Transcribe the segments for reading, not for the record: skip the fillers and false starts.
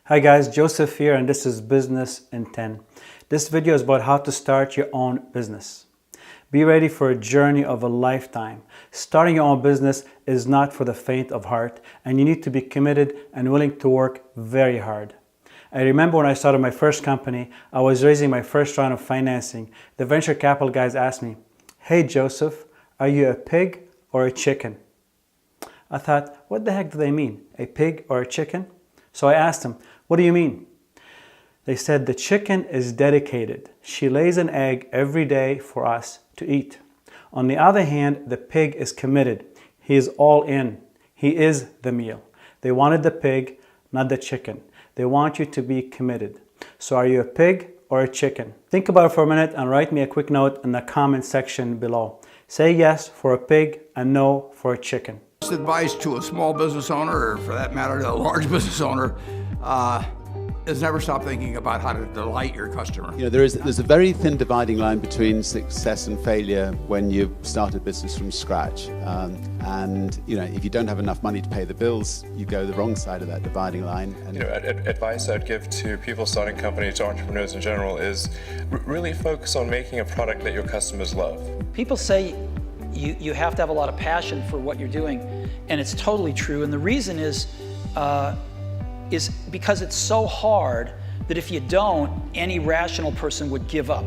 Hi guys, Joseph here, and this is Business in 10. This video is about how to start your own business. Be ready for a journey of a lifetime. Starting your own business is not for the faint of heart, and you need to be committed and willing to work very hard. I remember when I started my first company, I was raising my first round of financing. The venture capital guys asked me, "Hey Joseph, are you a pig or a chicken?" I thought, what the heck do they mean? A pig or a chicken? So I asked them, "What do you mean?" They said, "The chicken is dedicated. She lays an egg every day for us to eat. On the other hand, the pig is committed. He is all in. He is the meal." They wanted the pig, not the chicken. They want you to be committed. So are you a pig or a chicken? Think about it for a minute and write me a quick note in the comment section below. Say yes for a pig and no for a chicken. Advice to a small business owner, or for that matter, to a large business owner, is never stop thinking about how to delight your customer. You know, there's a very thin dividing line between success and failure when you start a business from scratch. And you know, if you don't have enough money to pay the bills, you go the wrong side of that dividing line. And you know, advice I'd give to people starting companies, to entrepreneurs in general, is really focus on making a product that your customers love. People say you have to have a lot of passion for what you're doing, and it's totally true. And the reason is because it's so hard that if you don't, any rational person would give up.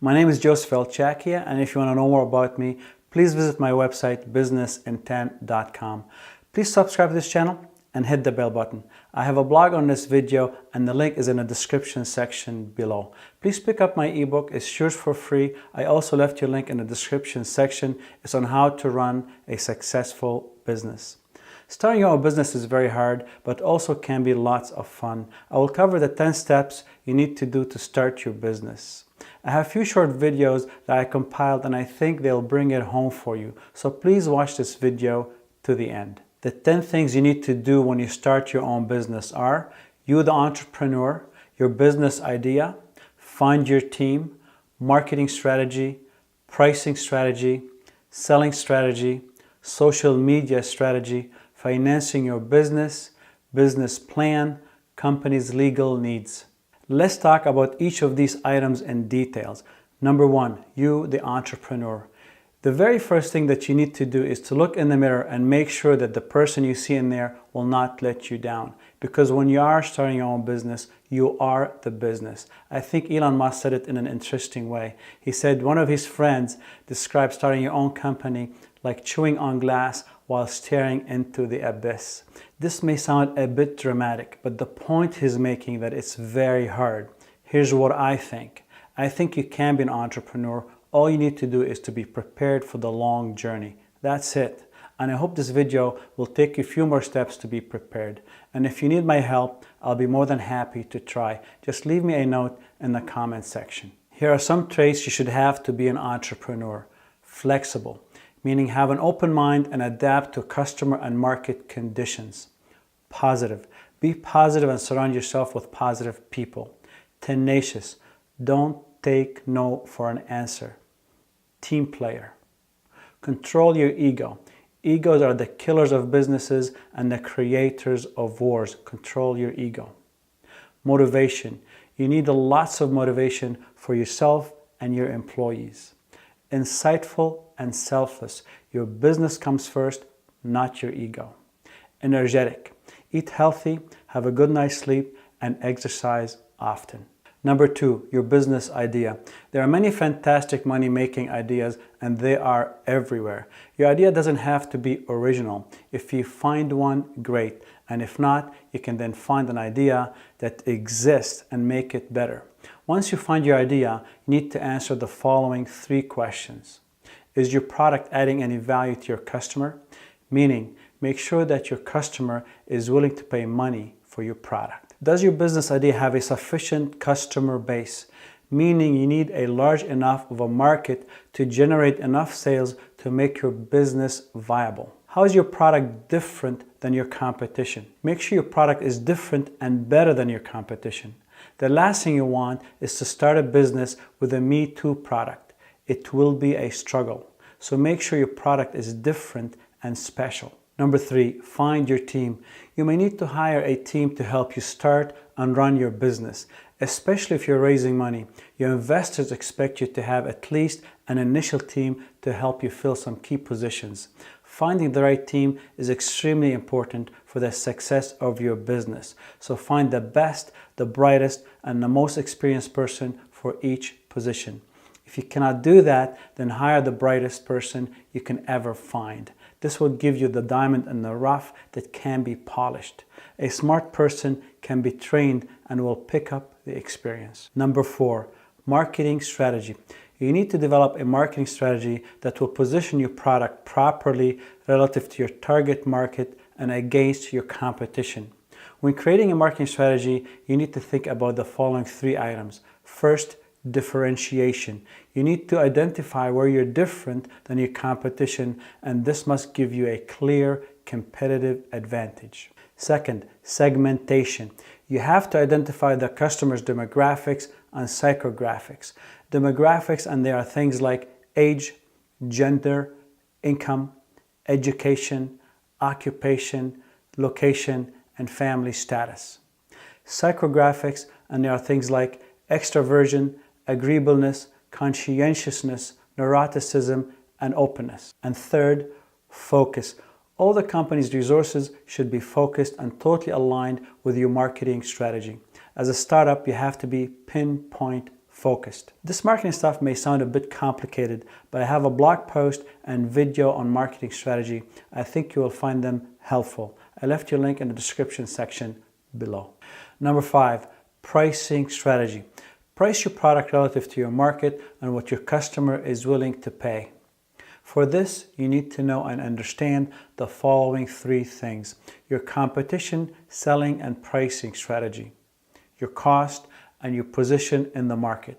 My name is Joseph Elchakia, and if you want to know more about me, please visit my website, businessin10.com. Please subscribe to this channel and hit the bell button. I have a blog on this video, and the link is in the description section below. Please pick up my ebook. It's yours for free. I also left your link in the description section. It's on how to run a successful business. Starting your own business is very hard, but also can be lots of fun. I will cover the 10 steps you need to do to start your business. I have a few short videos that I compiled, and I think they'll bring it home for you. So please watch this video to the end. The 10 things you need to do when you start your own business are: you the entrepreneur, your business idea, find your team, marketing strategy, pricing strategy, selling strategy, social media strategy, financing your business, business plan, company's legal needs. Let's talk about each of these items in details. Number one, you the entrepreneur. The very first thing that you need to do is to look in the mirror and make sure that the person you see in there will not let you down. Because when you are starting your own business, you are the business. I think Elon Musk said it in an interesting way. He said one of his friends described starting your own company like chewing on glass while staring into the abyss. This may sound a bit dramatic, but the point he's making that it's very hard. Here's what I think. I think you can be an entrepreneur. All you need to do is to be prepared for the long journey. That's it. And I hope this video will take you a few more steps to be prepared. And if you need my help, I'll be more than happy to try. Just leave me a note in the comment section. Here are some traits you should have to be an entrepreneur. Flexible, meaning have an open mind and adapt to customer and market conditions. Positive, be positive and surround yourself with positive people. Tenacious, don't take no for an answer. Team player. Control your ego. Egos are the killers of businesses and the creators of wars. Control your ego. Motivation. You need lots of motivation for yourself and your employees. Insightful and selfless. Your business comes first, not your ego. Energetic. Eat healthy, have a good night's sleep, and exercise often. Number two, your business idea. There are many fantastic money-making ideas, and they are everywhere. Your idea doesn't have to be original. If you find one, great. And if not, you can then find an idea that exists and make it better. Once you find your idea, you need to answer the following 3 questions. Is your product adding any value to your customer? Meaning, make sure that your customer is willing to pay money for your product. Does your business idea have a sufficient customer base? Meaning you need a large enough of a market to generate enough sales to make your business viable. How is your product different than your competition? Make sure your product is different and better than your competition. The last thing you want is to start a business with a Me Too product. It will be a struggle. So make sure your product is different and special. Number 3, find your team. You may need to hire a team to help you start and run your business, especially if you're raising money. Your investors expect you to have at least an initial team to help you fill some key positions. Finding the right team is extremely important for the success of your business. So find the best, the brightest, and the most experienced person for each position. If you cannot do that, then hire the brightest person you can ever find. This will give you the diamond in the rough that can be polished. A smart person can be trained and will pick up the experience. Number 4, marketing strategy. You need to develop a marketing strategy that will position your product properly relative to your target market and against your competition. When creating a marketing strategy, you need to think about the following 3 items. First, differentiation. You need to identify where you're different than your competition, and this must give you a clear competitive advantage. Second, segmentation. You have to identify the customer's demographics and psychographics. Demographics, and there are things like age, gender, income, education, occupation, location, and family status. Psychographics, and there are things like extroversion, agreeableness, conscientiousness, neuroticism, and openness. And third, focus. All the company's resources should be focused and totally aligned with your marketing strategy. As a startup, you have to be pinpoint focused. This marketing stuff may sound a bit complicated, but I have a blog post and video on marketing strategy. I think you will find them helpful. I left your link in the description section below. Number 5, pricing strategy. Price your product relative to your market and what your customer is willing to pay. For this, you need to know and understand the following 3 things: your competition, selling, and pricing strategy, your cost, and your position in the market.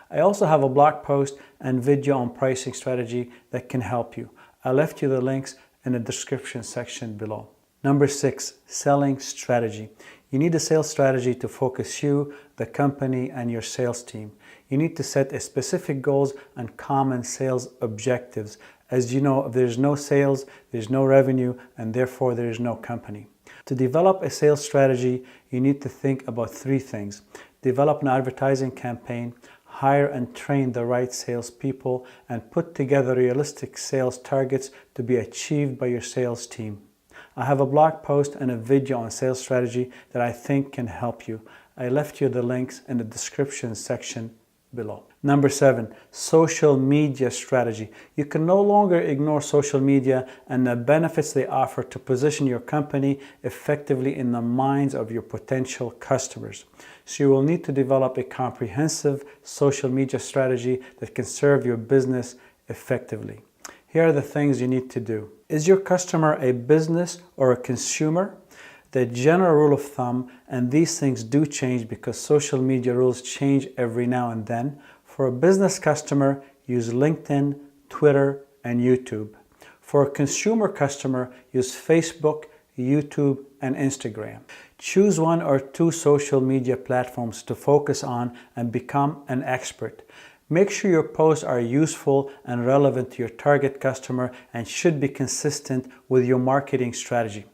I also have a blog post and video on pricing strategy that can help you. I left you the links in the description section below. Number 6, selling strategy. You need a sales strategy to focus you, the company, and your sales team. You need to set a specific goals and common sales objectives. As you know, if there's no sales, there's no revenue, and therefore there is no company. To develop a sales strategy, you need to think about 3 things. Develop an advertising campaign, hire and train the right salespeople, and put together realistic sales targets to be achieved by your sales team. I have a blog post and a video on sales strategy that I think can help you. I left you the links in the description section below. Number 7, social media strategy. You can no longer ignore social media and the benefits they offer to position your company effectively in the minds of your potential customers. So you will need to develop a comprehensive social media strategy that can serve your business effectively. Here are the things you need to do. Is your customer a business or a consumer? The general rule of thumb, and these things do change because social media rules change every now and then. For a business customer, use LinkedIn, Twitter, and YouTube. For a consumer customer, use Facebook, YouTube, and Instagram. Choose 1 or 2 social media platforms to focus on and become an expert. Make sure your posts are useful and relevant to your target customer and should be consistent with your marketing strategy.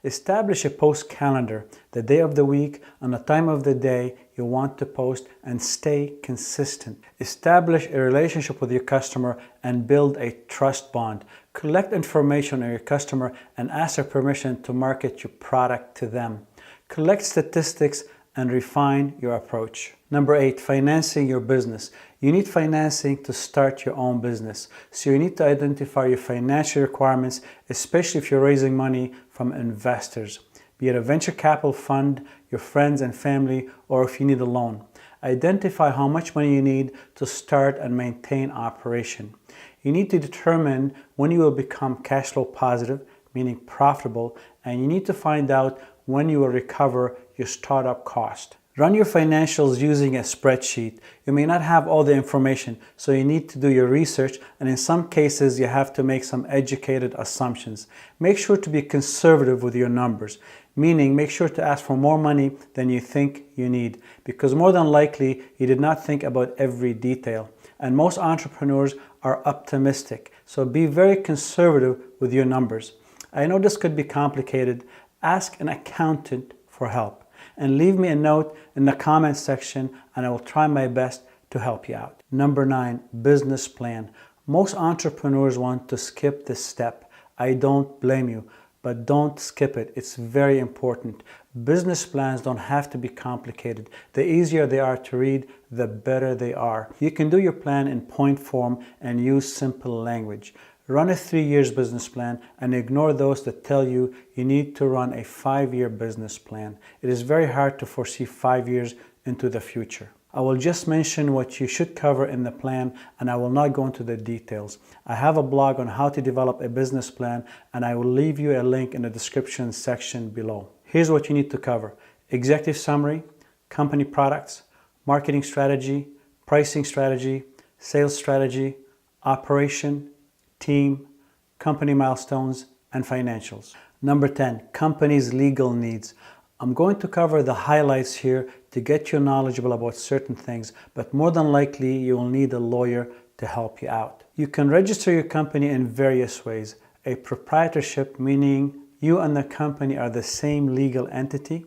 Establish a post calendar, the day of the week and the time of the day you want to post, and stay consistent. Establish a relationship with your customer and build a trust bond. Collect information on your customer and ask for permission to market your product to them. Collect statistics and refine your approach. Number 8, financing your business. You need financing to start your own business. So you need to identify your financial requirements, especially if you're raising money from investors, be it a venture capital fund, your friends and family, or if you need a loan. Identify how much money you need to start and maintain operation. You need to determine when you will become cash flow positive, meaning profitable, and you need to find out when you will recover your startup cost. Run your financials using a spreadsheet. You may not have all the information, so you need to do your research, and in some cases you have to make some educated assumptions. Make sure to be conservative with your numbers, meaning make sure to ask for more money than you think you need, because more than likely you did not think about every detail. And most entrepreneurs are optimistic, so be very conservative with your numbers. I know this could be complicated. Ask an accountant for help and leave me a note in the comments section and I will try my best to help you out. Number 9, business plan. Most entrepreneurs want to skip this step. I don't blame you, but don't skip it. It's very important. Business plans don't have to be complicated. The easier they are to read, the better they are. You can do your plan in point form and use simple language. Run a 3-year business plan and ignore those that tell you you need to run a 5-year business plan. It is very hard to foresee 5 years into the future. I will just mention what you should cover in the plan and I will not go into the details. I have a blog on how to develop a business plan and I will leave you a link in the description section below. Here's what you need to cover: executive summary, company products, marketing strategy, pricing strategy, sales strategy, operation, team, company milestones, and financials. Number 10, company's legal needs. I'm going to cover the highlights here to get you knowledgeable about certain things, but more than likely you will need a lawyer to help you out. You can register your company in various ways. A proprietorship, meaning you and the company are the same legal entity,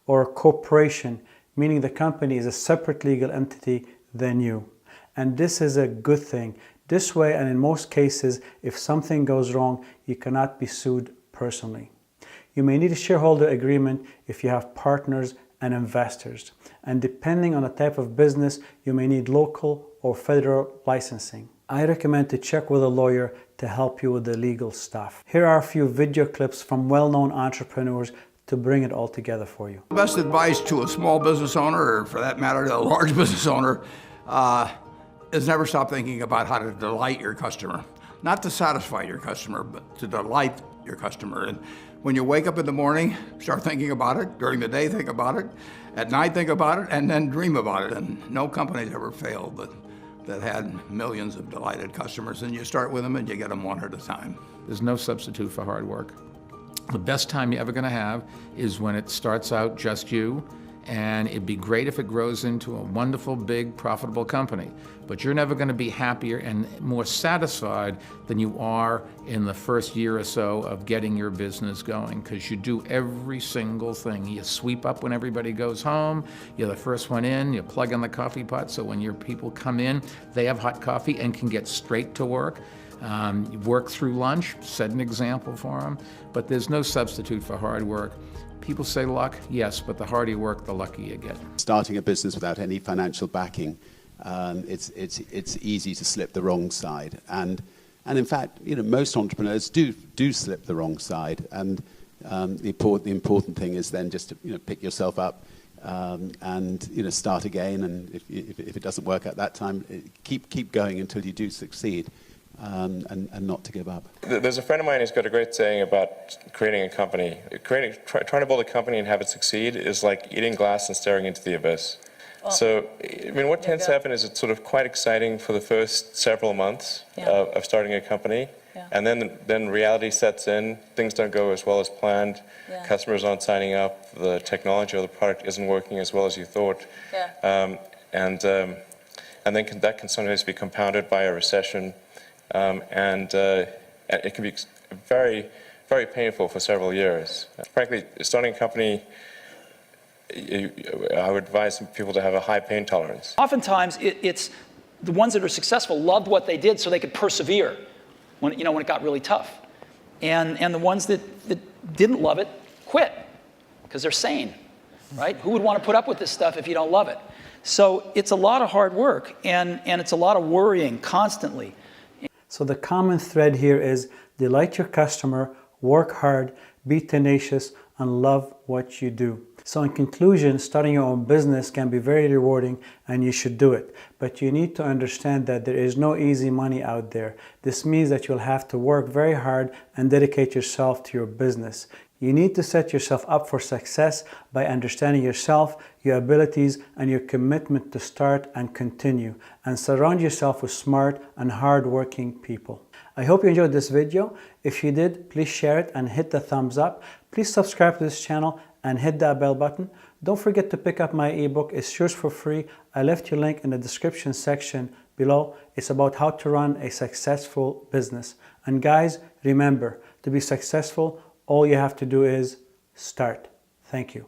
or a corporation, meaning the company is a separate legal entity than you. And this is a good thing. This way, and in most cases, if something goes wrong, you cannot be sued personally. You may need a shareholder agreement if you have partners and investors. And depending on the type of business, you may need local or federal licensing. I recommend to check with a lawyer to help you with the legal stuff. Here are a few video clips from well-known entrepreneurs to bring it all together for you. The best advice to a small business owner, or for that matter, to a large business owner, is never stop thinking about how to delight your customer. Not to satisfy your customer, but to delight your customer. And when you wake up in the morning, start thinking about it. During the day, think about it. At night, think about it, and then dream about it. And no company's ever failed that had millions of delighted customers. And you start with them and you get them one at a time. There's no substitute for hard work. The best time you're ever going to have is when it starts out just you, and it'd be great if it grows into a wonderful, big, profitable company. But you're never going to be happier and more satisfied than you are in the first year or so of getting your business going, because you do every single thing. You sweep up when everybody goes home, you're the first one in, you plug in the coffee pot so when your people come in, they have hot coffee and can get straight to work. You work through lunch, set an example for them, but there's no substitute for hard work. People say luck, yes, but the harder you work, the luckier you get. Starting a business without any financial backing, it's easy to slip the wrong side. And in fact, most entrepreneurs do slip the wrong side. And the important thing is then just to pick yourself up and start again. And if it doesn't work at that time, keep going until you do succeed. And not to give up. There's a friend of mine who's got a great saying about creating a company. Trying to build a company and have it succeed is like eating glass and staring into the abyss. So, what tends to happen is it's sort of quite exciting for the first several months of starting a company. Yeah. And then reality sets in, things don't go as well as planned, customers aren't signing up, the technology or the product isn't working as well as you thought. Yeah. And then that can sometimes be compounded by a recession. And it can be very, very painful for several years. Frankly, starting a company, I would advise people to have a high pain tolerance. Oftentimes, it's the ones that are successful loved what they did so they could persevere when it got really tough. And the ones that didn't love it quit because they're sane, right? Who would want to put up with this stuff if you don't love it? So it's a lot of hard work and it's a lot of worrying constantly. So the common thread here is delight your customer, work hard, be tenacious, and love what you do. So in conclusion, starting your own business can be very rewarding and you should do it. But you need to understand that there is no easy money out there. This means that you'll have to work very hard and dedicate yourself to your business. You need to set yourself up for success by understanding yourself, your abilities, and your commitment to start and continue. And surround yourself with smart and hard-working people. I hope you enjoyed this video. If you did, please share it and hit the thumbs up. Please subscribe to this channel and hit that bell button. Don't forget to pick up my ebook. It's yours for free. I left your link in the description section below. It's about how to run a successful business. And guys, remember, to be successful, all you have to do is start. Thank you.